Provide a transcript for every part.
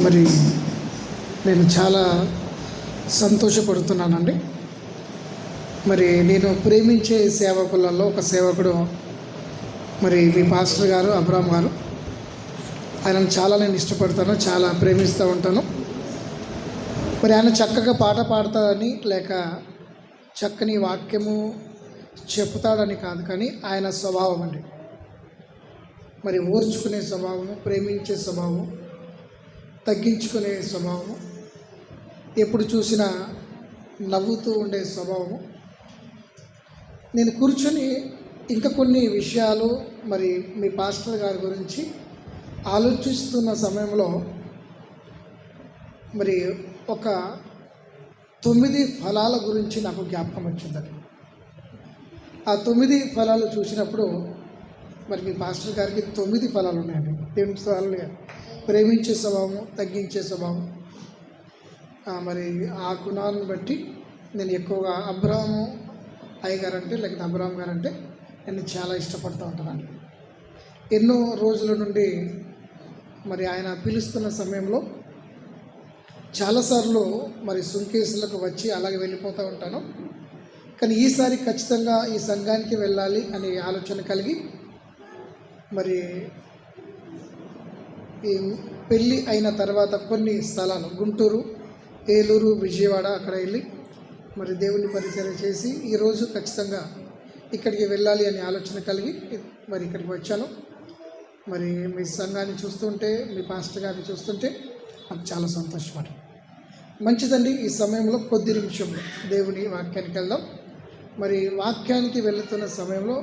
మరి నేను చాలా సంతోషపడుతున్నానండి. మరి నేను ప్రేమించే సేవకులలో ఒక సేవకుడు మరి మీ పాస్టర్ గారు అబ్రామ్ గారు. ఆయనను చాలా నేను ఇష్టపడతాను, చాలా ప్రేమిస్తూ ఉంటాను. మరి ఆయన చక్కగా పాట పాడతాడని లేక చక్కని వాక్యము చెప్తాడని కాదు, కానీ ఆయన స్వభావం అండి. మరి ఓర్చుకునే స్వభావము, ప్రేమించే స్వభావం, తగ్గించుకునే స్వభావము, ఎప్పుడు చూసినా నవ్వుతూ ఉండే స్వభావము. నేను కూర్చొని ఇంకా కొన్ని విషయాలు మరి మీ పాస్టర్ గారి గురించి ఆలోచిస్తున్న సమయంలో మరి ఒక 9 ఫలాల గురించి నాకు జ్ఞాపకం వచ్చిందండి. ఆ 9 ఫలాలు చూసినప్పుడు మరి మీ పాస్టర్ గారికి 9 ఫలాలు ఉన్నాయండి. దేవుని ఫలాలు ప్రేమించే స్వభావము, తగ్గించే స్వభావం. మరి ఆ గుణాలను బట్టి నేను ఎక్కువగా అబ్రాము అయ్య గారంటే లేకపోతే అబ్రామ్ గారంటే నేను చాలా ఇష్టపడుతూ ఉంటానండి. ఎన్నో రోజుల నుండి మరి ఆయన పిలుస్తున్న సమయంలో చాలాసార్లు మరి సుంకేసులకు వచ్చి అలాగే వెళ్ళిపోతూ ఉంటాను. కానీ ఈసారి ఖచ్చితంగా ఈ సంఘానికి వెళ్ళాలి అనే ఆలోచన కలిగి మరి ఈ పెళ్ళి అయిన తర్వాత కొన్ని స్థలాలు గుంటూరు, ఏలూరు, విజయవాడ అక్కడ వెళ్ళి మరి దేవుని పరిచయం చేసి ఈరోజు ఖచ్చితంగా ఇక్కడికి వెళ్ళాలి అనే ఆలోచన కలిగి మరి ఇక్కడికి వచ్చాను. మరి మీ సంఘాన్ని చూస్తుంటే, మీ పాస్టర్ గారిని చూస్తుంటే నాకు చాలా సంతోషం. మంచిదండి. ఈ సమయంలో కొద్ది నిమిషంలో దేవుని వాక్యానికి వెళ్దాం. మరి వాక్యానికి వెళుతున్న సమయంలో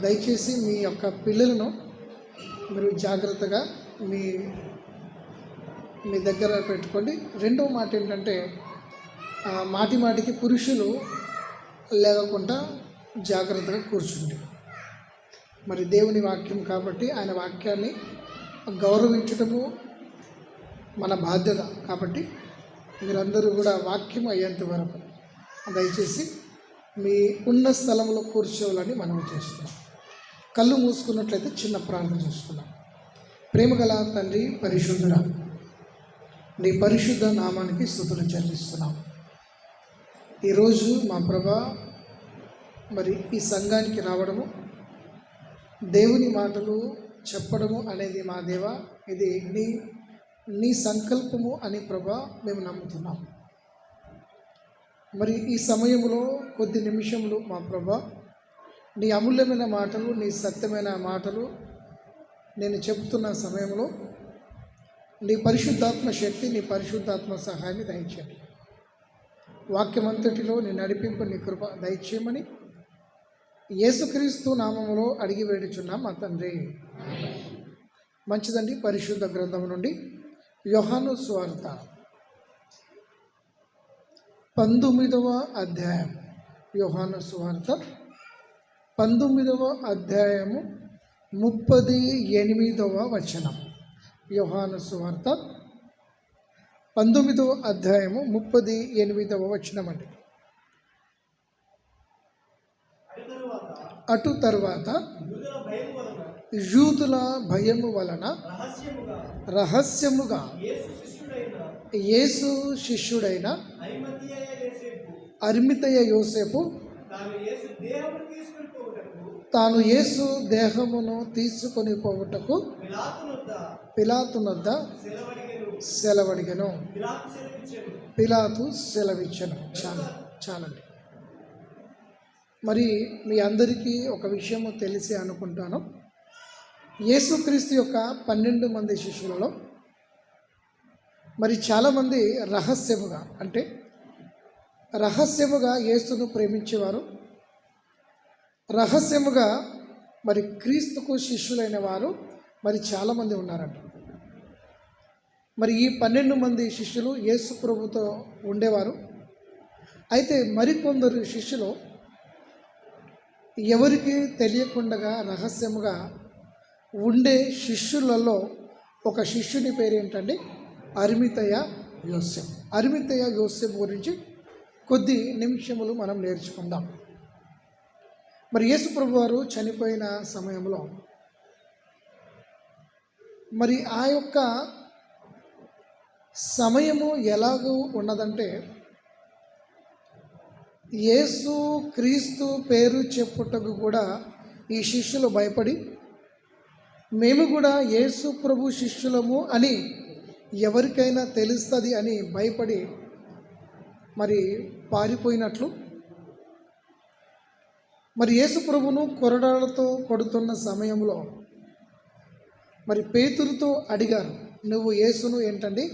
దయచేసి మీ యొక్క పిల్లలను మీరు జాగ్రత్తగా మీ దగ్గర పెట్టుకోండి. రెండవ మాట ఏంటంటే మాటికి పురుషులు లేకుండా జాగ్రత్తగా కూర్చుండి. మరి దేవుని వాక్యం కాబట్టి ఆయన వాక్యాన్ని గౌరవించటము మన బాధ్యత. కాబట్టి మీరందరూ కూడా వాక్యం అయ్యేంత వరకు దయచేసి మీ ఉన్న స్థలంలో కూర్చోవాలని మనం చేస్తున్నాం. కళ్ళు మూసుకున్నట్లయితే చిన్న ప్రార్థన చేసుకున్నాం. ప్రేమగల తండ్రి, పరిశుద్ధుడా, నీ పరిశుద్ధ నామానికి స్తుతులు చెల్లిస్తున్నాం. ఈరోజు మా ప్రభా మరి ఈ సంఘానికి రావడము, దేవుని మాటలు చెప్పడము అనేది మా దేవ ఇది నీ సంకల్పము అని ప్రభా మేము నమ్ముతున్నాం. మరి ఈ సమయంలో కొద్ది నిమిషములు మా ప్రభా నీ అమూల్యమైన మాటలు, నీ సత్యమైన మాటలు నేను చెబుతున్న సమయంలో నీ పరిశుద్ధాత్మ శక్తి, నీ పరిశుద్ధాత్మ సహాయాన్ని దయచేయండి. వాక్యమంతటిలో నీ నడిపింపు, నీ కృప దయచేయమని యేసుక్రీస్తు నామములో అడిగి వేడుచున్నాం మా తండ్రి. మంచిదండి. పరిశుద్ధ గ్రంథం నుండి యోహాను సువార్త 19వ అధ్యాయం. యోహాను సువార్త 19వ అధ్యాయము 38వ వచనం. యోహాను సువార్త 19వ అధ్యాయము 38వ వచనం అండి. అటు తరువాత యూదుల భయము వలన రహస్యముగా యేసు శిష్యుడైన అరిమతయ యోసేపు తాను యేసు దేహమును తీసుకొని పోవుటకు పిలాతునొద్ద సెలవడిగెను. పిలాతు సెలవిచ్చెను. చాలండి. మరి మీ అందరికీ ఒక విషయము తెలిసి అనుకుంటాను. యేసుక్రీస్తు యొక్క 12 మంది శిష్యులలో మరి చాలామంది రహస్యముగా యేసును ప్రేమించేవారు, రహస్యముగా మరి క్రీస్తుకు శిష్యులైన వారు మరి చాలామంది ఉన్నారంట. మరి ఈ 12 మంది శిష్యులు యేసు ప్రభుతో ఉండేవారు. అయితే మరికొందరు శిష్యులు ఎవరికి తెలియకుండా రహస్యముగా ఉండే శిష్యులలో ఒక శిష్యుని పేరు ఏంటండి? అరిమతయ యోసేపు. అరిమతయ యోసేపు గురించి కొద్ది నిమిషములు మనం నేర్చుకుందాం. మరి యేసు ప్రభు వారు చనిపోయిన సమయంలో మరి ఆ యొక్క సమయము ఎలాగూ ఉన్నదంటే, యేసు క్రీస్తు పేరు చెప్పుటకు కూడా ఈ శిష్యులు భయపడి, మేము కూడా యేసు ప్రభు శిష్యులము అని ఎవరికైనా తెలుస్తుంది అని భయపడి మరి పారిపోయినట్లు, మరి యేసు ప్రభును కొరడాలతో కొడుతున్న సమయంలో మరి పేతురుతో అడిగారు, నువ్వు యేసును ఏంటండి,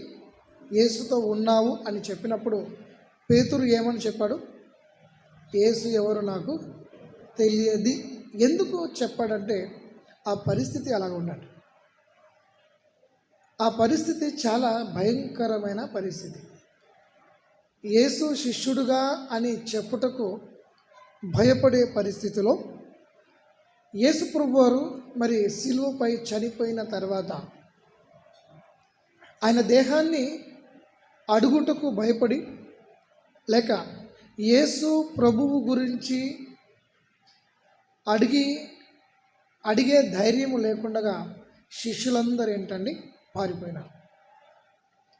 యేసుతో ఉన్నావు అని చెప్పినప్పుడు పేతురు ఏమని చెప్పాడు? యేసు ఎవరు నాకు తెలియదు. ఎందుకు చెప్పాడంటే ఆ పరిస్థితి అలాగ ఉన్నాడు. ఆ పరిస్థితి చాలా భయంకరమైన పరిస్థితి. యేసు శిష్యుడుగా అని చెప్పుటకు భయపడే పరిస్థితిలో యేసు ప్రభు వారు మరి సిలువపై చనిపోయిన తర్వాత ఆయన దేహాన్ని అడుగుటకు భయపడి, లేక యేసు ప్రభువు గురించి అడిగే ధైర్యం లేకుండా శిష్యులందరూ ఏంటండి పారిపోయినారు.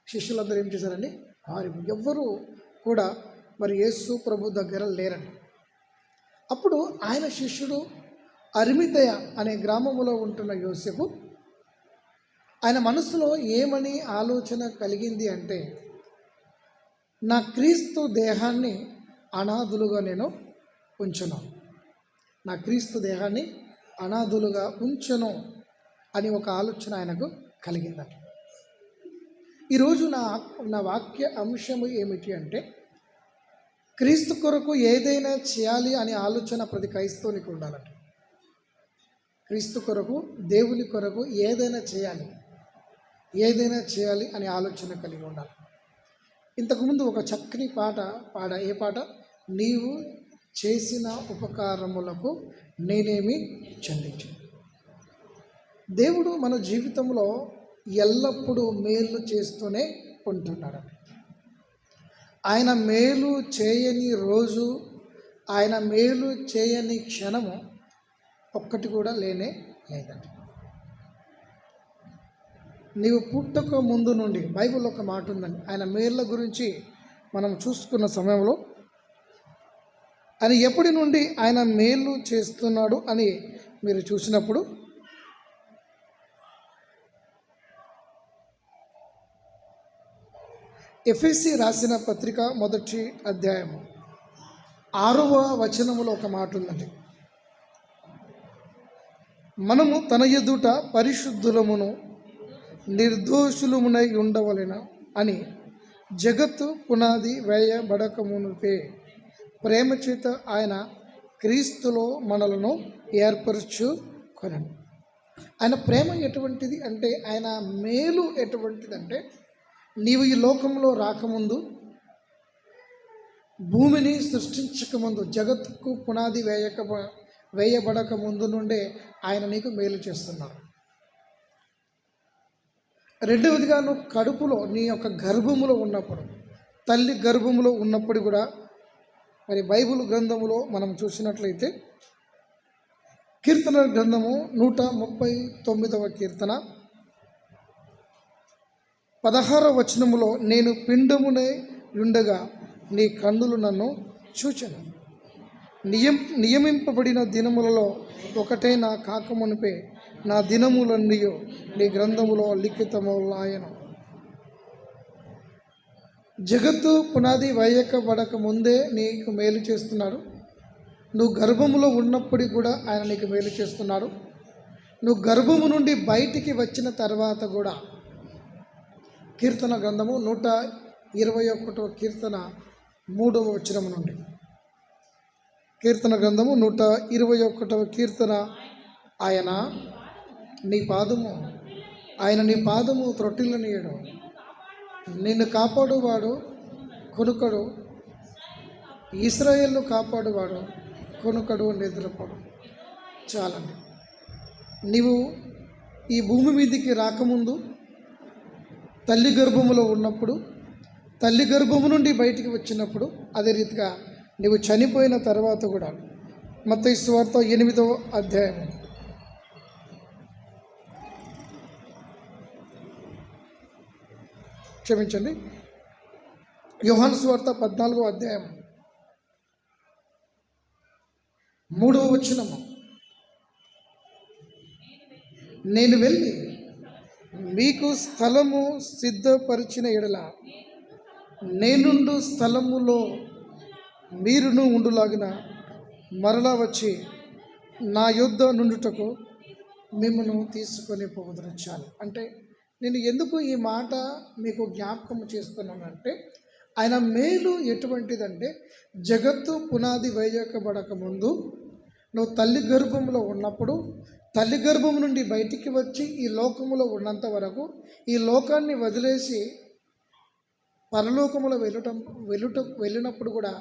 శిష్యులందరూ ఏం చేశారండి? పారిపోయి ఎవ్వరూ కూడా మరి యేసు ప్రభు దగ్గర లేరండి. అప్పుడు ఆయన శిష్యుడు అరిమితయ అనే గ్రామంలో ఉంటున్న యోసేపు, ఆయన మనసులో ఏమని ఆలోచన కలిగింది అంటే, నా క్రీస్తు దేహాన్ని అనాథులుగా నేను ఉంచను, నా క్రీస్తు దేహాన్ని అనాథులుగా ఉంచను అని ఒక ఆలోచన ఆయనకు కలిగిందట. ఈరోజు నా వాక్య అంశము ఏమిటి అంటే, క్రీస్తు కొరకు ఏదైనా చేయాలి అనే ఆలోచన ప్రతి క్రైస్తవునికి ఉండాలంట. క్రీస్తు కొరకు, దేవుని కొరకు ఏదైనా చేయాలి అనే ఆలోచన కలిగి ఉండాలి. ఇంతకుముందు ఒక చక్కని పాట ఏ పాట? నీవు చేసిన ఉపకారములకు నేనేమి చెల్లించు. దేవుడు మన జీవితంలో ఎల్లప్పుడూ మేలు చేస్తూనే ఉంటున్నాడు. ఆయన మేలు చేయని రోజు, ఆయన మేలు చేయని క్షణము ఒక్కటి కూడా లేనే లేదండి. నీవు పుట్టక ముందు నుండి, బైబిల్లో ఒక మాట ఉందండి, ఆయన మేళ్ళ గురించి మనం చూసుకున్న సమయంలో ఆయన ఎప్పటి నుండి ఆయన మేలు చేస్తున్నాడు అని మీరు చూసినప్పుడు, ఎఫెసీ రాసిన పత్రిక 1వ అధ్యాయము 6వ వచనములో ఒక మాట ఉందండి, మనము తన ఎదుట పరిశుద్ధులమును నిర్దోషులమునై ఉండవలెన అని జగత్తు పునాది వేయబడకమునుపే ప్రేమ చేత ఆయన క్రీస్తులో మనలను ఏర్పరచుకొనెను. ఆయన ప్రేమ ఎటువంటిది అంటే, ఆయన మేలు ఎటువంటిదంటే, నీవు ఈ లోకంలో రాకముందు, భూమిని సృష్టించకముందు, జగత్తుకు పునాది వేయబడక ముందు నుండే ఆయన నీకు మేలు చేస్తున్నాడు. రెండవదిగా, నువ్వు కడుపులో నీ యొక్క గర్భములో ఉన్నప్పుడు, తల్లి గర్భములో ఉన్నప్పుడు కూడా మరి బైబిల్ గ్రంథములో మనం చూసినట్లయితే, కీర్తన గ్రంథము 139వ కీర్తన 16వ వచనములో, నేను పిండమునే ఉండగా నీ కన్నులు నన్ను చూచెను, నియమింపబడిన దినములలో ఒకటైనా కాకమునిపే నా దినములన్నీ నీ గ్రంథములో లిఖితములాయను. జగత్తు పునాది వేయబడక ముందే నీకు మేలు చేస్తున్నాడు. నువ్వు గర్భములో ఉన్నప్పుడు కూడా ఆయన నీకు మేలు చేస్తున్నాడు. నువ్వు గర్భము నుండి బయటికి వచ్చిన తర్వాత కూడా, కీర్తన గ్రంథము 121వ కీర్తన 3వ వచనము నుండి, కీర్తన గ్రంథము 121వ కీర్తన, ఆయన నీ పాదము త్రొట్టిల్లనీయడు, నిన్ను కాపాడువాడు కొనుకడు, ఇశ్రాయేలును కాపాడువాడు కొనుకడు, నిద్రపోడు. చాలండి. నీవు ఈ భూమి మీదికి రాకముందు, తల్లి గర్భములో ఉన్నప్పుడు, తల్లి గర్భము నుండి బయటికి వచ్చినప్పుడు, అదే రీతిగా నీవు చనిపోయిన తర్వాత కూడా, మత్తయి సువార్త 8వ అధ్యాయం 9 క్షమించండి, యోహాను సువార్త 14వ అధ్యాయం 3వ వచనము, నేను వెళ్ళి మీకు స్థలము సిద్ధపరిచిన ఎడల నేనుండు స్థలములో మీరును ఉండులాగిన మరలా వచ్చి నా యొద్ద నుండుటకు మిమ్మను తీసుకొని పోవదనొచ్చాను. అంటే నేను ఎందుకు ఈ మాట మీకు జ్ఞాపకం చేస్తున్నానంటే, ఆయన మేలు ఎటువంటిదంటే, జగత్తు పునాది వేయకబడక ముందు నువ్వు తల్లి గర్భంలో ఉన్నప్పుడు, తల్లి గర్భం నుండి బయటికి వచ్చి ఈ లోకములో ఉన్నంత వరకు ఈ లోకాన్ని వదిలేసి పరలోకములో వెళ్ళినప్పుడు కూడా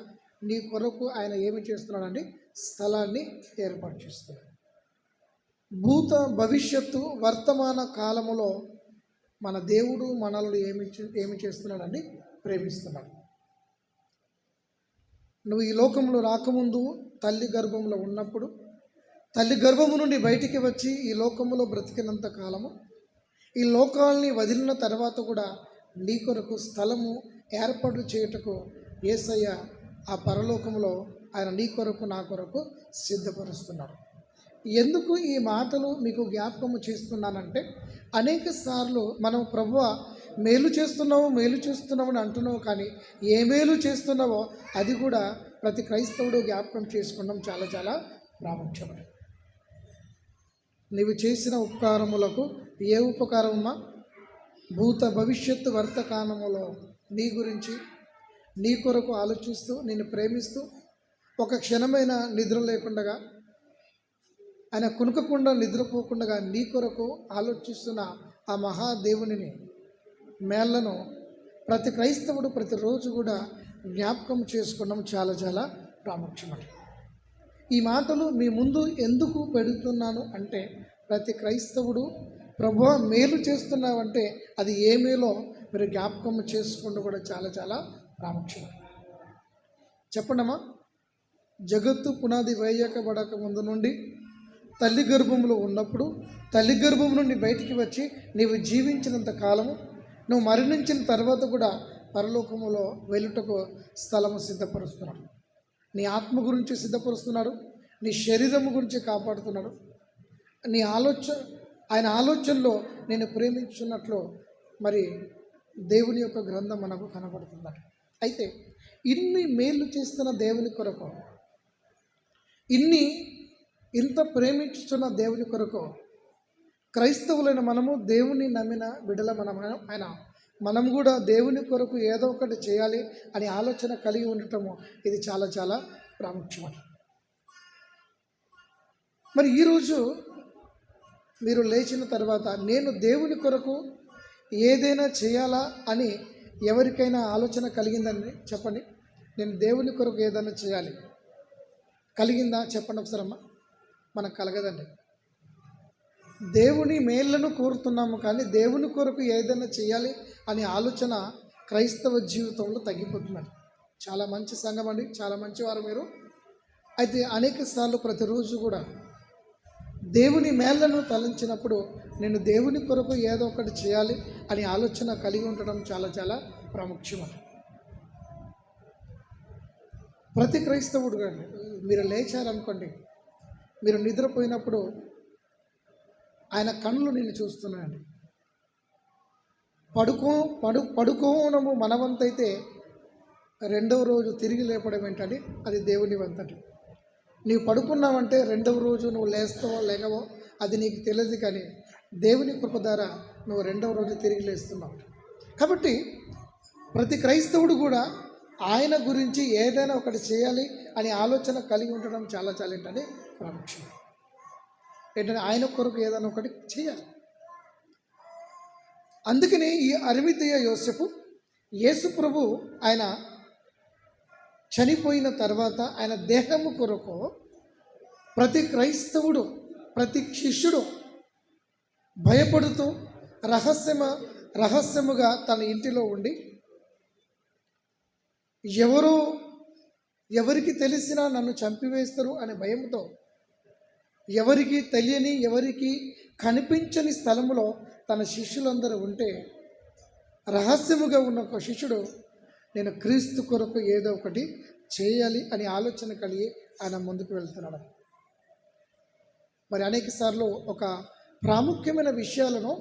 నీ కొరకు ఆయన ఏమి చేస్తున్నాడండి? స్థలాన్ని ఏర్పాటు చేస్తున్నాడు. భూత భవిష్యత్తు వర్తమాన కాలములో మన దేవుడు మనల్ని ఏమి చేస్తున్నాడండి? ప్రేమిస్తున్నాడు. నువ్వు ఈ లోకంలో రాకముందు తల్లి గర్భంలో ఉన్నప్పుడు, తల్లి గర్భము నుండి బయటికి వచ్చి ఈ లోకములో బ్రతికినంత కాలము, ఈ లోకాల్ని వదిలిన తర్వాత కూడా నీ కొరకు స్థలము ఏర్పాటు చేయుటకు యేసయ్య ఆ పరలోకములో ఆయన నీ కొరకు నా కొరకు సిద్ధపరుస్తున్నాడు. ఎందుకు ఈ మాటలు మీకు జ్ఞాపకము చేస్తున్నానంటే, అనేక సార్లు మనం ప్రభువా మేలు చేస్తున్నావు అని అంటున్నావు, కానీ ఏ మేలు చేస్తున్నావో అది కూడా ప్రతి క్రైస్తవుడు జ్ఞాపకం చేసుకోవడం చాలా చాలా ప్రాముఖ్యమైనది. నీవు చేసిన ఉపకారములకు ఏ ఉపకారమా? భూత భవిష్యత్తు వర్తమానములో నీ గురించి, నీ కొరకు ఆలోచిస్తూ, నిన్ను ప్రేమిస్తూ, ఒక క్షణమైన నిద్ర లేకుండా, ఆయన కునుకకుండా నిద్రపోకుండా నీ కొరకు ఆలోచిస్తున్న ఆ మహాదేవుని మేళ్లను ప్రతి క్రైస్తవుడు ప్రతిరోజు కూడా జ్ఞాపకం చేసుకోవడం చాలా చాలా ప్రాముఖ్యమైనది. ఈ మాటలు మీ ముందు ఎందుకు పెడుతున్నాను అంటే, ప్రతి క్రైస్తవుడు ప్రభువా మేలు చేస్తున్నావంటే అది ఏ మేలో మీరు జ్ఞాపకం చేసుకుంటూ కూడా చాలా చాలా ప్రాముఖ్యం. చెప్పండమ్మా, జగత్తు పునాది వేయకబడక ముందు నుండి తల్లి గర్భంలో ఉన్నప్పుడు, తల్లి గర్భం నుండి బయటికి వచ్చి నీవు జీవించినంత కాలము, నువ్వు మరణించిన తర్వాత కూడా పరలోకములో వెళ్ళుటకు స్థలము సిద్ధపరుస్తున్నాడు. నీ ఆత్మ గురించి సిద్ధపరుస్తున్నాడు, నీ శరీరము గురించి కాపాడుతున్నాడు. నీ ఆయన ఆలోచనలో నేను ప్రేమించున్నట్లు మరి దేవుని యొక్క గ్రంథం మనకు కనబడుతున్నాడు. అయితే ఇన్ని మేలు చేస్తున్న దేవుని కొరకు, ఇంత ప్రేమించుతున్న దేవుని కొరకు క్రైస్తవులైన మనము, దేవుని నమ్మిన బిడ్డల మనం కూడా దేవుని కొరకు ఏదో ఒకటి చేయాలి అనే ఆలోచన కలిగి ఉండటము ఇది చాలా చాలా ప్రాముఖ్యమైనది. మరి ఈరోజు మీరు లేచిన తర్వాత నేను దేవుని కొరకు ఏదైనా చేయాలా అని ఎవరికైనా ఆలోచన కలిగిందండి? చెప్పండి. నేను దేవుని కొరకు ఏదైనా చేయాలి కలిగిందా? చెప్పండి ఒకసారి అమ్మ. మనకు కలగదండి. దేవుని మేళ్లను కోరుతున్నాము, కానీ దేవుని కొరకు ఏదైనా చేయాలి అనే ఆలోచన క్రైస్తవ జీవితంలో తగ్గిపోతుందండి. చాలా మంచి సంఘం అండి, చాలా మంచివారు మీరు. అయితే అనేక సార్లు ప్రతిరోజు కూడా దేవుని మేళ్లను తలంచినప్పుడు నేను దేవుని కొరకు ఏదో ఒకటి చేయాలి అనే ఆలోచన కలిగి ఉండడం చాలా చాలా ప్రాముఖ్యమైనది. ప్రతి క్రైస్తవుడు కానీ మీరు లేచారనుకోండి, మీరు నిద్రపోయినప్పుడు ఆయన కళ్ళు నిన్ను చూస్తున్నాయండి. పడుకోవడము మనవంతైతే రెండవ రోజు తిరిగి లేపడం ఏంటండి? అది దేవుని వంతటి. నీవు పడుకున్నావంటే రెండవ రోజు నువ్వు లేస్తావో లేకవో అది నీకు తెలియదు, కానీ దేవుని కృప ద్వారా నువ్వు రెండవ రోజు తిరిగి లేస్తున్నావు. కాబట్టి ప్రతి క్రైస్తవుడు కూడా ఆయన గురించి ఏదైనా ఒకటి చేయాలి అనే ఆలోచన కలిగి ఉండడం చాలా చాలా ఏంటంటే ప్రాముఖ్యం. ఏంటంటే ఆయన కొరకు ఏదైనా ఒకటి చేయాలి. అందుకని ఈ అరిమతయ యోసేపు, యేసు ప్రభు ఆయన చనిపోయిన తర్వాత ఆయన దేహము కొరకు ప్రతి క్రైస్తవుడు, ప్రతి శిష్యుడు భయపడుతూ రహస్యముగా తన ఇంటిలో ఉండి, ఎవరికి తెలిసినా నన్ను చంపివేస్తారు అనే భయంతో ఎవరికి తెలియని, ఎవరికి కనిపించని స్థలములో తన శిష్యులందరూ ఉంటే రహస్యముగా ఉన్న ఒక శిష్యుడు నేను క్రీస్తు కొరకు ఏదో ఒకటి చేయాలి అని ఆలోచన కలిగి ఆయన ముందుకు వెళ్తున్నాడు. మరి అనేక సార్లు ఒక ప్రాముఖ్యమైన విషయాలను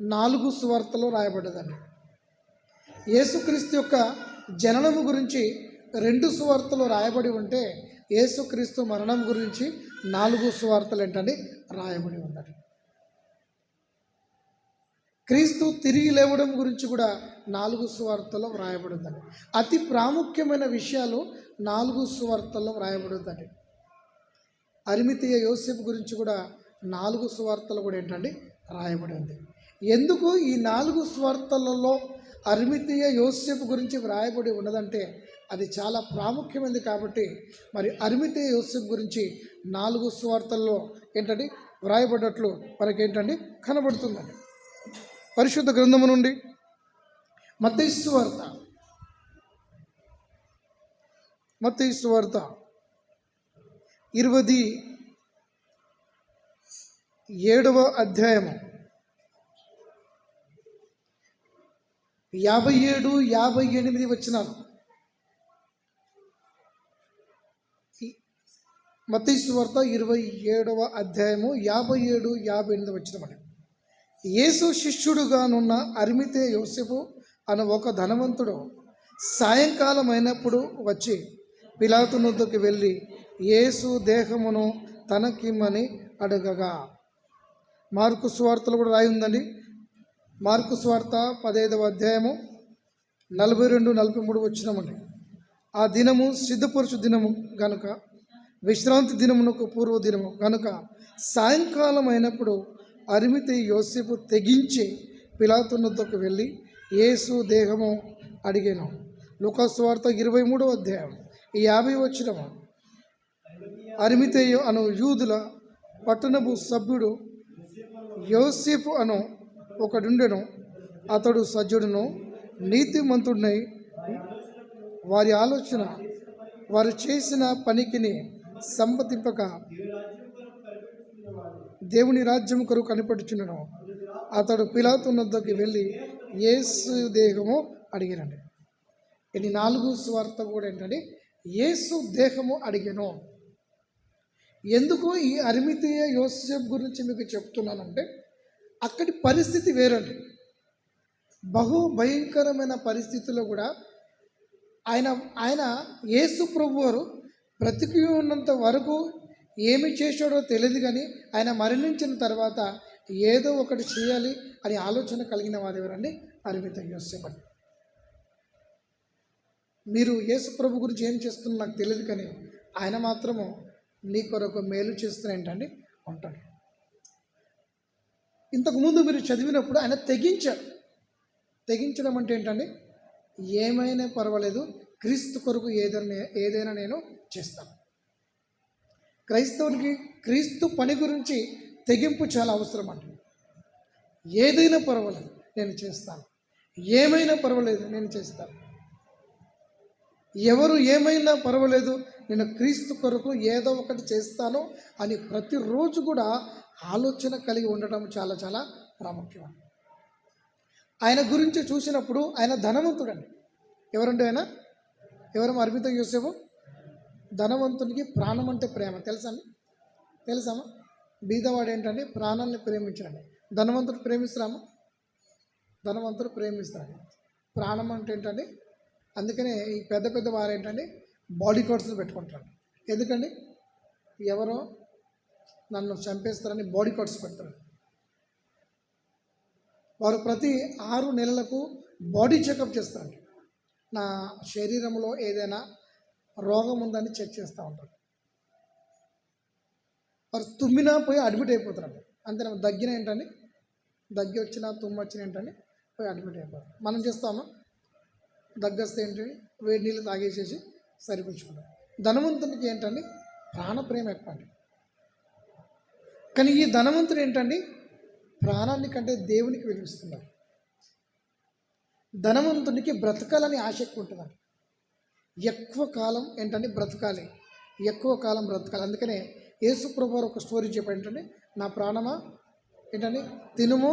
4 సువార్తలో రాయబడ్డదండి. యేసుక్రీస్తు యొక్క జననము గురించి 2 సువార్తలు రాయబడి ఉంటే యేసుక్రీస్తు మరణం గురించి 4 సువార్తలు ఏంటంటే రాయబడి ఉందండి. క్రీస్తు తిరిగి లేవడం గురించి కూడా 4 సువార్తల్లో వ్రాయబడిందండి. అతి ప్రాముఖ్యమైన విషయాలు 4 సువార్తల్లో వ్రాయబడిందండి. అరిమతీయ యోసేపు గురించి కూడా 4 సువార్తలు కూడా ఏంటండి రాయబడి ఉంది. ఎందుకు ఈ 4 సువార్తలలో అరిమతీయ యోసేపు గురించి వ్రాయబడి ఉన్నదంటే అది చాలా ప్రాముఖ్యమైనది. కాబట్టి మరి అరిమతీయ యోసేపు గురించి 4 సువార్తల్లో ఏంటండి వ్రాయబడ్డట్లు మనకేంటండి కనబడుతుందండి. పరిశుద్ధ గ్రంథము నుండి మత్తయి సువార్త 27వ అధ్యాయము 57, 58 వచనాలు. మత్తయి సువార్త 27వ అధ్యాయము 57, 58 వచనమండి. యేసు శిష్యుడుగానున్న అరిమతేయ యోసేపు అను ఒక ధనవంతుడు సాయంకాలం అయినప్పుడు వచ్చి పిలాతు వద్దకు వెళ్ళి యేసు దేహమును తనకిమ్మని అడగగా. మార్కు సువార్తలు కూడా రాయి ఉందండి. మార్కు సువార్త 15వ అధ్యాయము 42, 43 వచనమండి. ఆ దినము సిద్ధపరుచు దినము గనుక, విశ్రాంతి దినమునకు పూర్వ దినము గనుక సాయంకాలం అయినప్పుడు అరిమతేయ యోసేపు తెగించి పిలాతు వద్దకు వెళ్ళి యేసు దేహము అడిగాను. లూకా సువార్త 23వ అధ్యాయం 50 వచనము. అరిమతేయ అను యూదుల పట్టణపు సభ్యుడు యోసేపు అను ఒకడుండెను. అతడు సజ్జుడును నీతిమంతుడినై వారి ఆలోచన వారు చేసిన పనికిని సంపతింపక దేవుని రాజ్యము కొరకు కనిపెట్టుచుండెను. అతడు పిలాతు వద్దకు వెళ్ళి యేసు దేహము అడిగానండి. ఇది 4 సువార్త కూడా ఏంటంటే యేసు దేహము అడిగాను. ఎందుకు ఈ అరిమతేయ యోసేపు గురించి మీకు చెప్తున్నానంటే అక్కడి పరిస్థితి వేరండి. బహు భయంకరమైన పరిస్థితుల్లో కూడా ఆయన యేసు ప్రభువారు బ్రతికి ఉన్నంత వరకు ఏమి చేశాడో తెలియదు, కానీ ఆయన మరణించిన తర్వాత ఏదో ఒకటి చేయాలి అని ఆలోచన కలిగిన వారు ఎవరండి? అరిమతేయ యోసేపు. మీరు యేసు ప్రభు గురించి ఏం చేస్తున్నా నాకు తెలియదు, కానీ ఆయన మాత్రము నీ కొరకు మేలు చేస్తున్న ఏంటండి ఉంటాడు. ఇంతకుముందు మీరు చదివినప్పుడు ఆయన తెగించాడు. తెగించడం అంటే ఏంటండి? ఏమైనా పర్వాలేదు, క్రీస్తు కొరకు ఏదైనా నేను చేస్తాను. క్రైస్తవునికి క్రీస్తు పని గురించి తెగింపు చాలా అవసరం అండి. ఏదైనా పర్వాలేదు నేను చేస్తాను, ఏమైనా పర్వాలేదు నేను చేస్తాను, ఎవరు ఏమైనా పర్వాలేదు నేను క్రీస్తు కొరకు ఏదో ఒకటి చేస్తాను అని ప్రతిరోజు కూడా ఆలోచన కలిగి ఉండటం చాలా చాలా ప్రాముఖ్యం. ఆయన గురించి చూసినప్పుడు ఆయన ధనవంతుడండి. ఎవరంటే ఆయన ఎవరు? అరిమతేయ యోసేపు ధనవంతునికి ప్రాణం అంటే ప్రేమ. తెలుసామా? బీదవాడు ఏంటంటే ప్రాణాన్ని ప్రేమించాడు. ధనవంతుడు ప్రేమిస్తామా? ధనవంతుడు ప్రేమిస్తాడు. ప్రాణం అంటే ఏంటండి? అందుకనే ఈ పెద్ద పెద్ద వారు ఏంటంటే బాడీ గార్డ్స్ పెట్టుకుంటారు. ఎందుకండి? ఎవరో నన్ను చంపేస్తారని బాడీ గార్డ్స్ పెడతారు. వారు ప్రతి 6 నెలలకు బాడీ చెకప్ చేస్తారండి. నా శరీరంలో ఏదైనా రోగం ఉందని చెక్ చేస్తూ ఉంటారు. వారు తుమ్మినా పోయి అడ్మిట్ అయిపోతారండి. అంతేనా? దగ్గిన ఏంటండి? దగ్గి వచ్చినా తుమ్ము వచ్చిన ఏంటండి పోయి అడ్మిట్ అయిపోతారు. మనం చేస్తామా? దగ్గొస్తే ఏంటండి వేడి నీళ్ళు తాగేసేసి సరిపుచ్చుకుంటాం. ధనవంతునికి ఏంటండి? ప్రాణప్రేమ ఎక్కువ అండి. కానీ ఈ ధనవంతుడు ఏంటండి? ప్రాణాన్ని కంటే దేవునికి విలువిస్తున్నారు. ధనవంతునికి బ్రతకాలని ఆసక్తి ఉంటుందండి. ఎక్కువ కాలం ఏంటంటే బ్రతకాలి, ఎక్కువ కాలం బ్రతకాలి. అందుకనే యేసు ప్రభువారు ఒక స్టోరీ చెప్పాడు ఏంటంటే, నా ప్రాణమా ఏంటంటే తినుము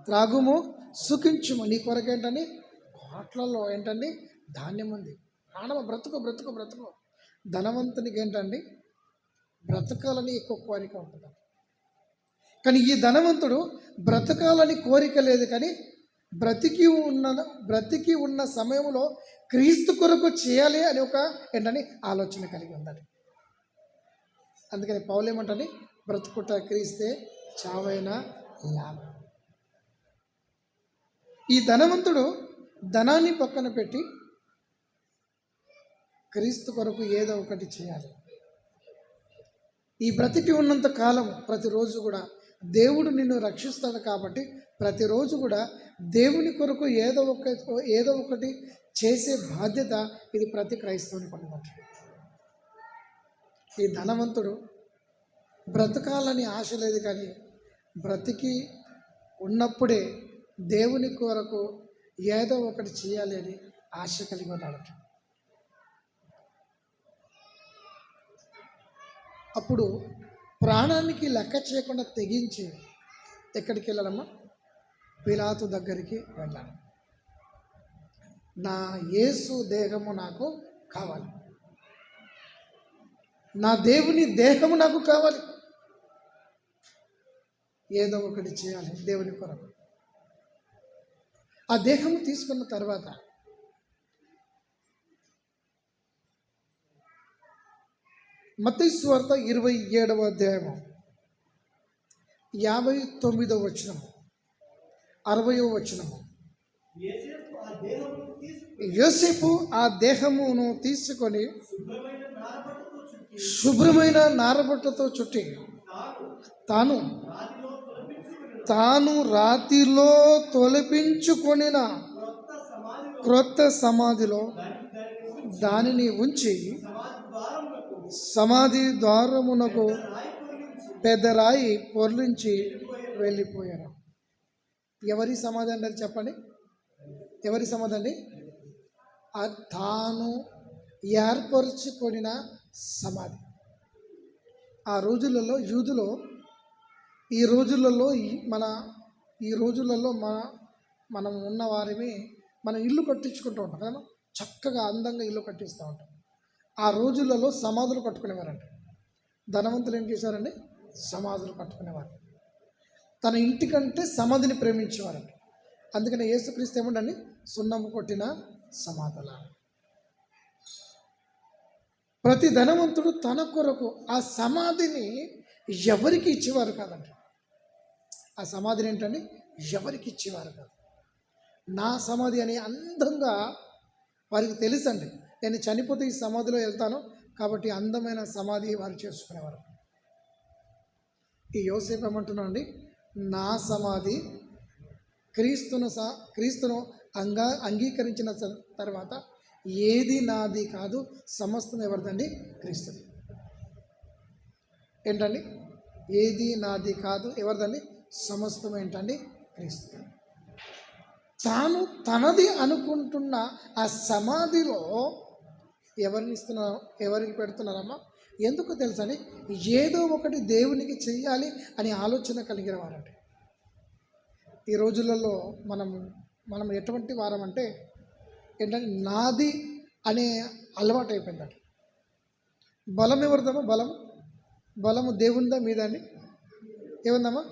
త్రాగుము, సుఖించుము. నీ కొరకేంటని కోట్లలో ఏంటండి ధాన్యం ఉంది. ప్రాణము బ్రతుకు బ్రతుకు బ్రతుకు. ధనవంతునికి ఏంటండి బ్రతకాలని ఎక్కువ కోరిక ఉంటుంది. కానీ ఈ ధనవంతుడు బ్రతకాలని కోరిక లేదు, కానీ బ్రతికి ఉన్న సమయంలో క్రీస్తు కొరకు చేయాలి అని ఒక ఏంటని ఆలోచన కలిగి ఉందండి. అందుకని పౌలు ఏమంటని, బ్రతుకుట క్రీస్తే, చావైనా లాభం. ఈ ధనవంతుడు ధనాన్ని పక్కన పెట్టి క్రీస్తు కొరకు ఏదో ఒకటి చేయాలి. ఈ బ్రతికి ఉన్నంత కాలం ప్రతిరోజు కూడా దేవుడు నిన్ను రక్షిస్తాడు కాబట్టి ప్రతిరోజు కూడా దేవుని కొరకు ఏదో ఒకటి చేసే బాధ్యత ఇది ప్రతి క్రైస్తవునికి ఉన్నమాట. ఈ ధనవంతుడు బ్రతకాలని ఆశ లేదు, కానీ బ్రతికి ఉన్నప్పుడే దేవుని కొరకు ఏదో ఒకటి చేయాలి అని ఆశ కలిగి ఉన్నాడు. అప్పుడు ప్రాణానికి లెక్క చేయకుండా తెగించి ఎక్కడికి వెళ్ళాలమ్మా? పిలాతు దగ్గరికి వెళ్ళాలి. నా యేసు దేహము నాకు కావాలి, నా దేవుని దేహము నాకు కావాలి, ఏదో ఒకటి చేయాలి దేవుని కొరకు. ఆ దేహము తీసుకున్న తర్వాత మత్తయి సువార్త 27వ అధ్యాయము 59వ వచనము 60వ వచనము, యోసేపు ఆ దేహమును తీసుకొని శుభ్రమైన నారబట్టతో చుట్టి తాను రాతిలో తొలపించుకొనిన క్రొత్త సమాధిలో దానిని ఉంచి సమాధి ద్వారమునకు పెద్ద రాయి పొర్లించి వెళ్ళిపోయారు. ఎవరి సమాధి అంటారు చెప్పండి? ఎవరి సమాధి అండి? తాను ఏర్పరచుకొనిన సమాధి. ఆ రోజులలో యూదులో ఈ రోజులలో మనం ఉన్న వారిని మనం ఇల్లు కట్టించుకుంటూ ఉంటాం కదా, చక్కగా అందంగా ఇల్లు కట్టిస్తూ ఉంటాం. ఆ రోజులలో సమాధులు కట్టుకునేవారంట. ధనవంతులు ఏం చేశారండి? సమాధులు కట్టుకునేవారు. తన ఇంటికంటే సమాధిని ప్రేమించేవారంట. అందుకని యేసుక్రీస్తు ఏమంటండి, సున్నము కొట్టిన సమాధుల. ప్రతి ధనవంతుడు తన కొరకు ఆ సమాధిని ఎవరికి ఇచ్చేవారు కాదంట. ఆ సమాధిని ఏంటండి ఎవరికి ఇచ్చేవారు కాదు. నా సమాధి అని అందంగా వారికి తెలుసండి, నేను చనిపోతే ఈ సమాధిలో వెళ్తాను కాబట్టి అందమైన సమాధి వారు చేసుకునేవారు. ఈ యోసేపు ఏమంటున్నా అండి, నా సమాధి క్రీస్తును అంగీకరించిన తర్వాత ఏది నాది కాదు, సమస్తం ఎవరిదండి? క్రీస్తుది. ఏంటండి? ఏది నాది కాదు, ఎవరిదండి? సమస్తం ఏంటండి? క్రీస్తు. తాను తనది అనుకుంటున్న ఆ సమాధిలో ఎవరికి పెడుతున్నారమ్మా? ఎందుకు తెలుసని, ఏదో ఒకటి దేవునికి చెయ్యాలి అని ఆలోచన కలిగిన వారంటే. ఈ రోజులలో మనం ఎటువంటి వారం అంటే ఏంటంటే నాది అనే అలవాటు అయిపోయిందండి. బలం ఎవరిదమ్మా? బలము దేవునిదా మీదా అండి? ఏముందమ్మా?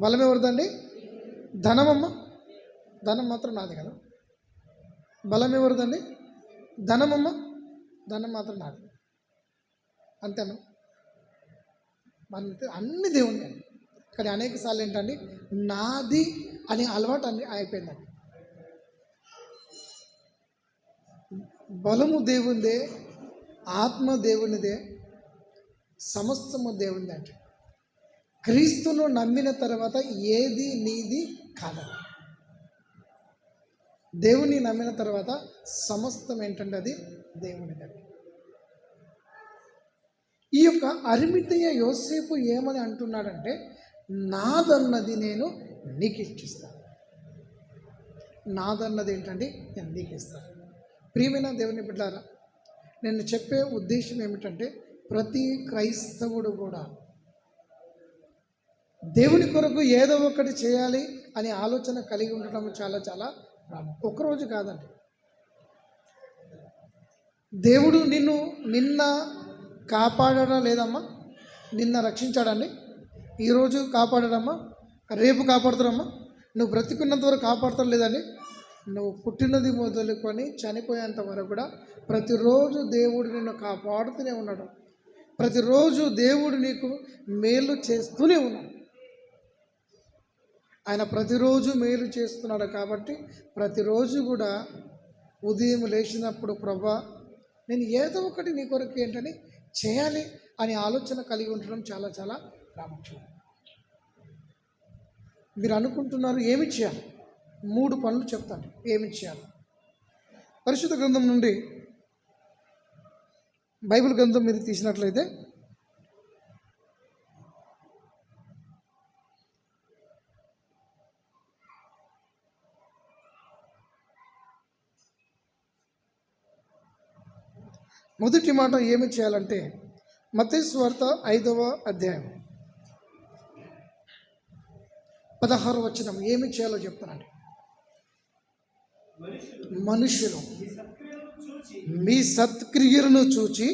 బలం ఎవరిదండి? ధనమమ్మ. ధనం మాత్రం నాది కదా. బలం ఎవరిదండి? ధనమమ్మ. ధనం మాత్రం నాది, అంతేనా? అన్ని దేవుని అండి. కానీ అనేక సార్లు ఏంటండి నాది అనే అలవాటు అయిపోయిందండి. బలము దేవునిదే, ఆత్మ దేవునిదే, సమస్తము దేవునిదే. అంటే క్రీస్తును నమ్మిన తర్వాత ఏది నీది కాదని. దేవుని నమ్మిన తర్వాత సమస్తం ఏంటంటే అది దేవునిదండి. ఈ యొక్క అరిమితయ్య యోసేపు ఏమని అంటున్నాడంటే, నాదన్నది నేను నీకు ఇచ్చిస్తాను. నాదన్నది ఏంటంటే నేను నీకు ఇస్తాను. ప్రియమైన దేవుని బిడ్డలారా, నేను చెప్పే ఉద్దేశం ఏమిటంటే, ప్రతి క్రైస్తవుడు కూడా దేవుని కొరకు ఏదో ఒకటి చేయాలి అనే ఆలోచన కలిగి ఉండటం చాలా చాలా ఒక్కరోజు కాదండి. దేవుడు నిన్న కాపాడడం లేదమ్మా, నిన్న రక్షించాడండి, ఈరోజు కాపాడడమ్మా, రేపు కాపాడుతారమ్మా, నువ్వు బ్రతికున్నంత వరకు కాపాడతాడు లేదండి. నువ్వు పుట్టినది మొదలుకొని చనిపోయేంత వరకు కూడా ప్రతిరోజు దేవుడు నిన్ను కాపాడుతూనే ఉన్నాడు. ప్రతిరోజు దేవుడు నీకు మేలు చేస్తూనే ఉన్నాడు. ఆయన ప్రతిరోజు మేలు చేస్తున్నాడు కాబట్టి ప్రతిరోజు కూడా ఉదయం లేచినప్పుడు ప్రభా నేను ఏదో ఒకటి నీ కొరకు ఏంటని చేయాలి అనే ఆలోచన కలిగి ఉండడం చాలా చాలా ప్రాముఖ్యం. మీరు అనుకుంటున్నారు ఏమి చేయాలి? 3 పనులు చెప్తాను ఏమి చేయాలి. పరిశుద్ధ గ్రంథం నుండి బైబిల్ గ్రంథం మీరు తీసినట్లయితే మొదటి మాట ఏమి చేయాలంటే మత్తయి సువార్త 5వ అధ్యాయం 16వ వచనం ఏమి చేయాలో చెప్తానండి. మనుషులు మీ సత్క్రియలను చూచి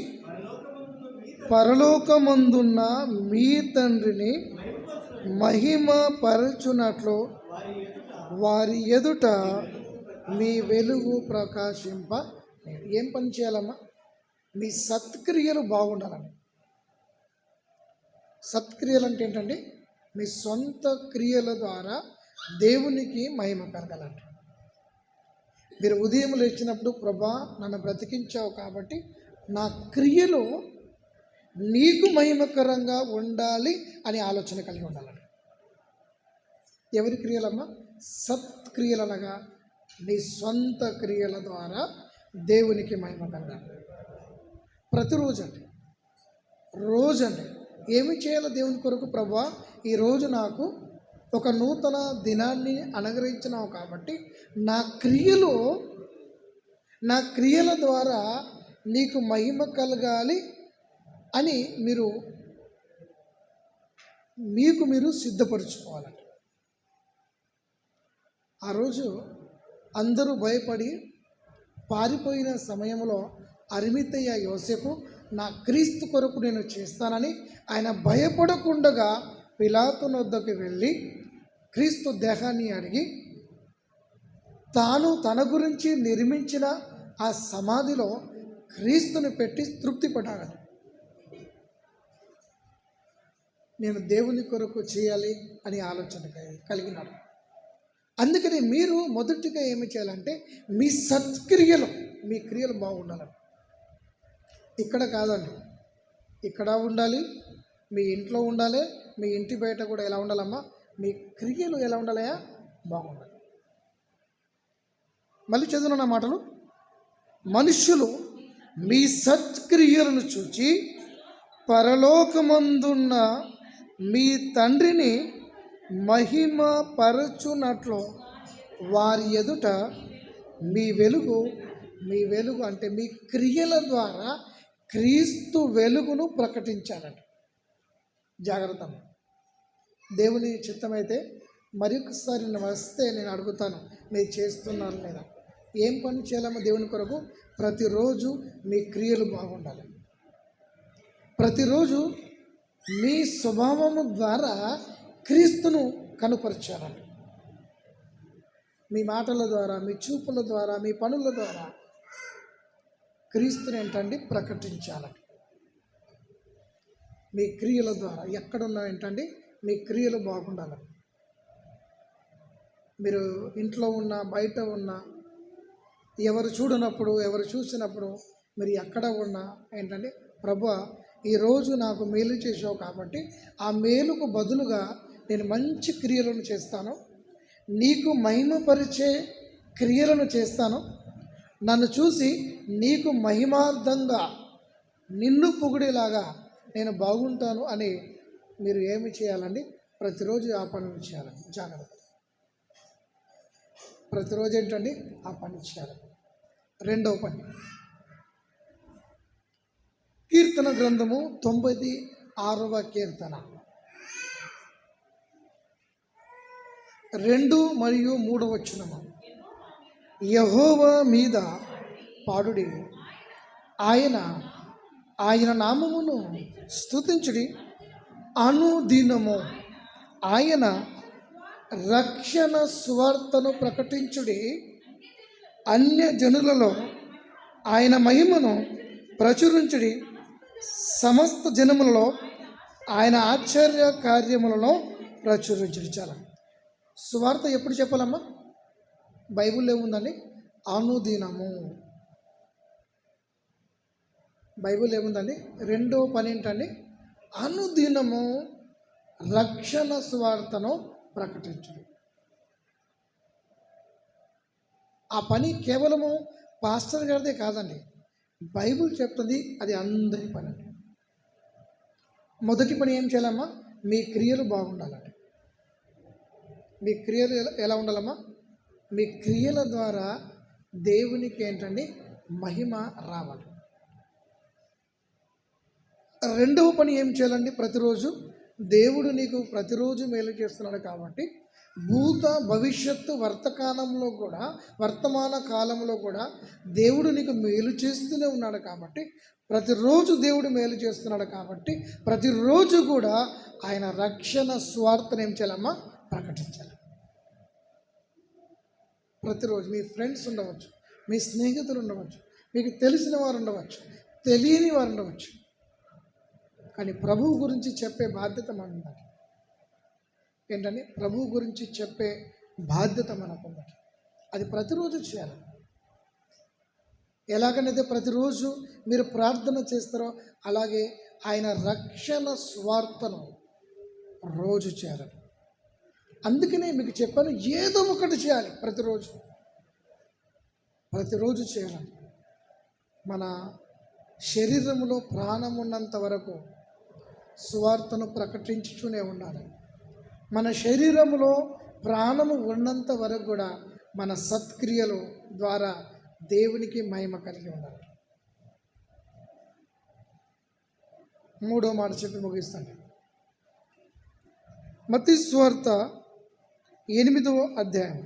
పరలోకమందున్న మీ తండ్రిని మహిమ పరచునట్లు వారి ఎదుట మీ వెలుగు ప్రకాశింప. ఏం పని చేయాలమ్మా? మీ సత్క్రియలు బాగుండాలండి. సత్క్రియలు అంటే ఏంటండి? మీ సొంత క్రియల ద్వారా దేవునికి మహిమ కలగాలండి. మీరు ఉదయం లేచినప్పుడు ప్రభా నన్ను బ్రతికించావు కాబట్టి నా క్రియలు నీకు మహిమకరంగా ఉండాలి అనే ఆలోచన కలిగి ఉండాలండి. ఎవరి క్రియలమ్మా? సత్క్రియలు అనగా నీ సొంత క్రియల ద్వారా దేవునికి మహిమ కలగాలి. ప్రతిరోజు రోజండి ఏమి చేయాలో దేవుని కొరకు ప్రభా ఈరోజు నాకు ఒక నూతన దినాన్ని అనుగ్రహించినావు కాబట్టి నా క్రియల ద్వారా నీకు మహిమ కలగాలి అని మీరు సిద్ధపరచుకోవాలండి. ఆ రోజు అందరూ భయపడి పారిపోయిన సమయంలో అరిమితయ్య యోసేపు నా క్రీస్తు కొరకు నేను చేస్తానని ఆయన భయపడకుండగా పిలాతు వద్దకు వెళ్ళి క్రీస్తు దేహాన్ని అడిగి తాను తన గురించి నిర్మించిన ఆ సమాధిలో క్రీస్తుని పెట్టి తృప్తిపడ్డాడు. నేను దేవుని కొరకు చేయాలి అని ఆలోచన కలిగినాడు. అందుకని మీరు మొదటిగా ఏమి చేయాలంటే మీ సత్క్రియలు, మీ క్రియలు బాగుండాలండి. ఇక్కడ కాదండి, ఇక్కడ ఉండాలి, మీ ఇంట్లో ఉండాలి, మీ ఇంటి బయట కూడా ఎలా ఉండాలమ్మా? మీ క్రియలు ఎలా ఉండాలయా? బాగుండాలి. మళ్ళీ చదువున్న మాటలు, మనుష్యులు మీ సత్క్రియలను చూచి పరలోకమందున్న మీ తండ్రిని మహిమ పరచునట్లు వారి ఎదుట మీ వెలుగు అంటే మీ క్రియల ద్వారా క్రీస్తు వెలుగును ప్రకటించాలండి. జాగ్రత్త. దేవుని చిత్తమైతే మరొకసారి వస్తే నేను అడుగుతాను, మీరు చేస్తున్నారు లేదా? ఏం పని చేయాలమ్మా దేవుని కొరకు? ప్రతిరోజు మీ క్రియలు బాగుండాలి. ప్రతిరోజు మీ స్వభావము ద్వారా క్రీస్తును కనుపరచాలండి. మీ మాటల ద్వారా, మీ చూపుల ద్వారా, మీ పనుల ద్వారా క్రీస్తుని ఏంటండి ప్రకటించాలండి. మీ క్రియల ద్వారా ఎక్కడున్నా ఏంటండి మీ క్రియలు బాగుండాలండి. మీరు ఇంట్లో ఉన్నా బయట ఉన్నా ఎవరు చూడనప్పుడు, ఎవరు చూసినప్పుడు మీరు ఎక్కడ ఉన్నా ఏంటంటే ప్రభువా ఈరోజు నాకు మేలు చేసావు కాబట్టి ఆ మేలుకు బదులుగా నేను మంచి క్రియలను చేస్తాను, నీకు మహిమపరిచే క్రియలను చేస్తాను, నన్ను చూసి నీకు మహిమార్థంగా నిన్ను పొగిడేలాగా నేను బాగుంటాను అని మీరు ఏమి చేయాలండి? ప్రతిరోజు ఆ పనులు చేయాలండి. జాగ్రత్త. ప్రతిరోజు ఏంటండి ఆ పని చేయాలి. రెండవ పని, కీర్తన గ్రంథము 96వ కీర్తన 2 మరియు 3 వచనము. యెహోవా మీద పాడుడి, ఆయన నామమును స్తుతించుడి, అనుదినము ఆయన రక్షణ సువార్తను ప్రకటించుడి, అన్య జనులలో ఆయన మహిమను ప్రచురించుడి, సమస్త జనములలో ఆయన ఆశ్చర్య కార్యములను ప్రచురించుడి. చాలా సువార్త ఎప్పుడు చెప్పాలమ్మా? బైబిల్లో ఏముందండి? అనుదినము. బైబిల్ ఏముందండి? రెండో పని ఏంటండి? అనుదినము రక్షణ సువార్తను ప్రకటించుడి. ఆ పని కేవలము పాస్టర్ గారిదే కాదండి, బైబిల్ చెప్తుంది, అది అందరి పని అండి. మొదటి పని ఏం చేయాలమ్మా? మీ క్రియలు బాగుండాలండి. మీ క్రియలు ఎలా ఉండాలమ్మా? మీ క్రియల ద్వారా దేవునికి ఏంటండి? మహిమ రావాలి. రెండవ పని ఏం చేయాలండి? ప్రతిరోజు దేవుడు నీకు ప్రతిరోజు మేలు చేస్తున్నాడు కాబట్టి భూత భవిష్యత్తు వర్తమాన కాలంలో కూడా దేవుడు నీకు మేలు చేస్తూనే ఉన్నాడు కాబట్టి, ప్రతిరోజు దేవుడు మేలు చేస్తున్నాడు కాబట్టి ప్రతిరోజు కూడా ఆయన రక్షణ స్వార్థను ఏం చేయాలమ్మా? ప్రకటించాలి. ప్రతిరోజు మీ ఫ్రెండ్స్ ఉండవచ్చు, మీ స్నేహితులు ఉండవచ్చు, మీకు తెలిసిన వారు ఉండవచ్చు, తెలియని వారు ఉండవచ్చు, కానీ ప్రభువు గురించి చెప్పే బాధ్యత మనది. ఏంటని? ప్రభువు గురించి చెప్పే బాధ్యత మనకుంది. అది ప్రతిరోజు చేయాలి. ఎలాగనైతే ప్రతిరోజు మీరు ప్రార్థన చేస్తారో అలాగే ఆయన రక్షణ స్వార్థను రోజు చేయాలి. అందుకనే మీకు చెప్పాను, ఏదో ఒకటి చేయాలి. ప్రతిరోజు చేయాలి. మన శరీరంలో ప్రాణం ఉన్నంత వరకు సువార్తను ప్రకటించుతూనే ఉండాలి. మన శరీరంలో ప్రాణము ఉన్నంత వరకు కూడా మన సత్క్రియలు ద్వారా దేవునికి మహిమ కలిగి ఉండాలి. మూడో మాట చెప్పి ముగిస్తాను. మత్తయి సువార్త 8వ అధ్యాయం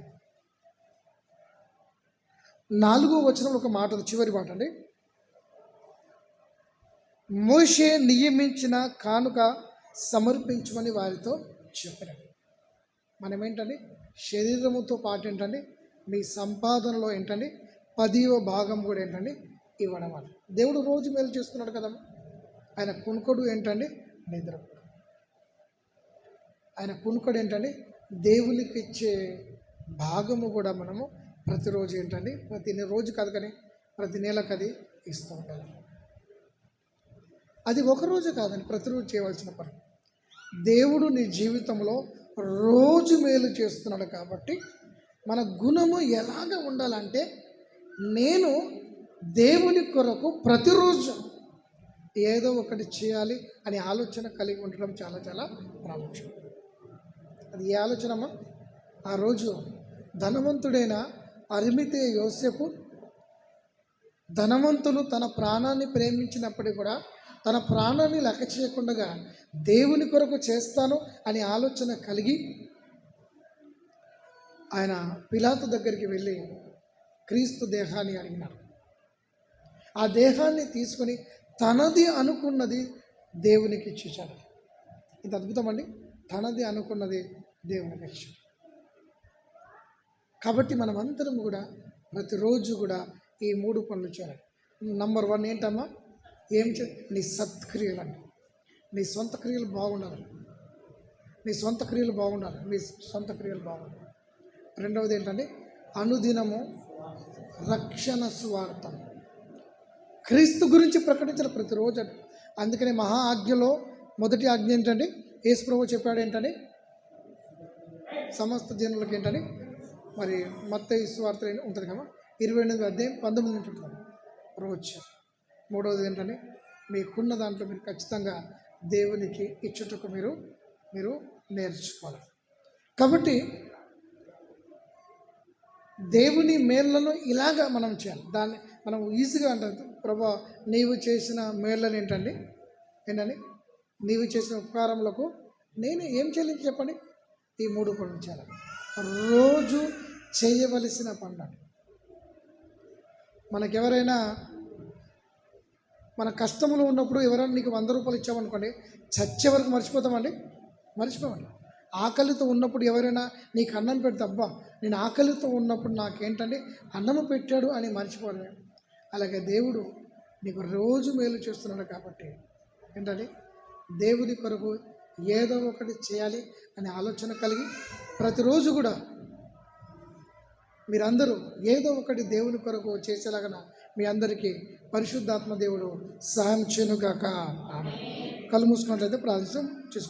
4వ వచనం ఒక మాట, చివరి మాట అండి. మోషే నియమించిన కానుక సమర్పించమని వారితో చెప్పారు. మనం ఏంటండి? శరీరముతో పాటు ఏంటండి? మీ సంపాదనలో ఏంటండి? 10వ భాగం కూడా ఏంటండి? ఇవ్వడం. వల్ల దేవుడు రోజు మేలు చేస్తున్నాడు కదా. ఆయన కునుకొడు ఏంటండి? నిద్రపోడు. ఆయన కునుకొడు ఏంటండి? దేవునికి ఇచ్చే భాగము కూడా మనము ప్రతిరోజు ఏంటండి? ప్రతి రోజు కాదు కానీ ప్రతి నెలకు అది ఇస్తూ ఉండాలి. అది ఒకరోజు కాదండి, ప్రతిరోజు చేయవలసిన పని. దేవుడు నీ జీవితంలో రోజు మేలు చేస్తున్నాడు కాబట్టి మన గుణము ఎలాగ ఉండాలంటే, నేను దేవుని కొరకు ప్రతిరోజు ఏదో ఒకటి చేయాలి అనే ఆలోచన కలిగి ఉండడం చాలా చాలా ప్రాముఖ్యం. అది ఏ ఆలోచనమ్మా? ఆ రోజు ధనవంతుడైన అరిమితే యోసేపు, ధనవంతులు తన ప్రాణాన్ని ప్రేమించినప్పటికీ కూడా తన ప్రాణాన్ని లెక్క చేయకుండా దేవుని కొరకు చేస్తాను అనే ఆలోచన కలిగి ఆయన పిలాతు దగ్గరికి వెళ్ళి క్రీస్తు దేహాన్ని అడిగినాడు. ఆ దేహాన్ని తీసుకొని తనది అనుకున్నది దేవునికి ఇచ్చేశాడు. ఇది అద్భుతం అండి. తనది అనుకున్నది దేవునికి ఇచ్చాడు. కాబట్టి మనమందరం కూడా ప్రతిరోజు కూడా ఈ 3 పనులు చేయాలి. నంబర్ 1 ఏంటమ్మా? నీ సత్క్రియలు అండి. నీ సొంత క్రియలు బాగుండాలి. మీ సొంత క్రియలు బాగుండాలి. రెండవది ఏంటంటే అనుదినము రక్షణ సువార్త, క్రీస్తు గురించి ప్రకటించిన ప్రతిరోజు అండి. అందుకని మహా ఆజ్ఞలో మొదటి ఆజ్ఞ ఏంటండి? యేసు ప్రభువు చెప్పాడు ఏంటని? సమస్త జనులకు ఏంటని? మరి మత్తయి సువార్త ఉంటుంది కదా, 28వ అధ్యాయం 19 నుంచి ఉంటుంది రోజు. మూడవది ఏంటంటే మీకున్న దాంట్లో మీరు ఖచ్చితంగా దేవునికి ఇచ్చుటకు మీరు నేర్చుకోవాలి. కాబట్టి దేవుని మేళ్లను ఇలాగా మనం చేయాలి. దాన్ని మనం ఈజీగా అంటారు, ప్రభా నీవు చేసిన మేళ్ళని ఏంటండి? నీవు చేసిన ఉపకారములకు నేను ఏం చెల్లించి చెప్పండి? ఈ 3 పనులు చేయాలి. రోజు చేయవలసిన పండుగ. మనకెవరైనా మన కష్టంలో ఉన్నప్పుడు ఎవరైనా నీకు 100 రూపాయలు ఇచ్చామనుకోండి, చచ్చే వరకు మర్చిపోతామండి? మర్చిపోమండి. ఆకలితో ఉన్నప్పుడు ఎవరైనా నీకు అన్నం పెడితే, అబ్బా నేను ఆకలితో ఉన్నప్పుడు నాకేంటంటే అన్నము పెట్టాడు అని మర్చిపోవడమే. అలాగే దేవుడు నీకు రోజు మేలు చేస్తున్నాడు కాబట్టి ఏంటంటే దేవుడి కొరకు ఏదో ఒకటి చేయాలి అనే ఆలోచన కలిగి ప్రతిరోజు కూడా మీరందరూ ఏదో ఒకటి దేవుని కొరకు చేసేలాగా మీ అందరికీ పరిశుద్ధాత్మ దేవుడు సహాయం చేయనుగాక. ఆమేన్. కళ్ళు మూసుకున్నట్లయితే ప్రార్థన చేసుకున్నాం.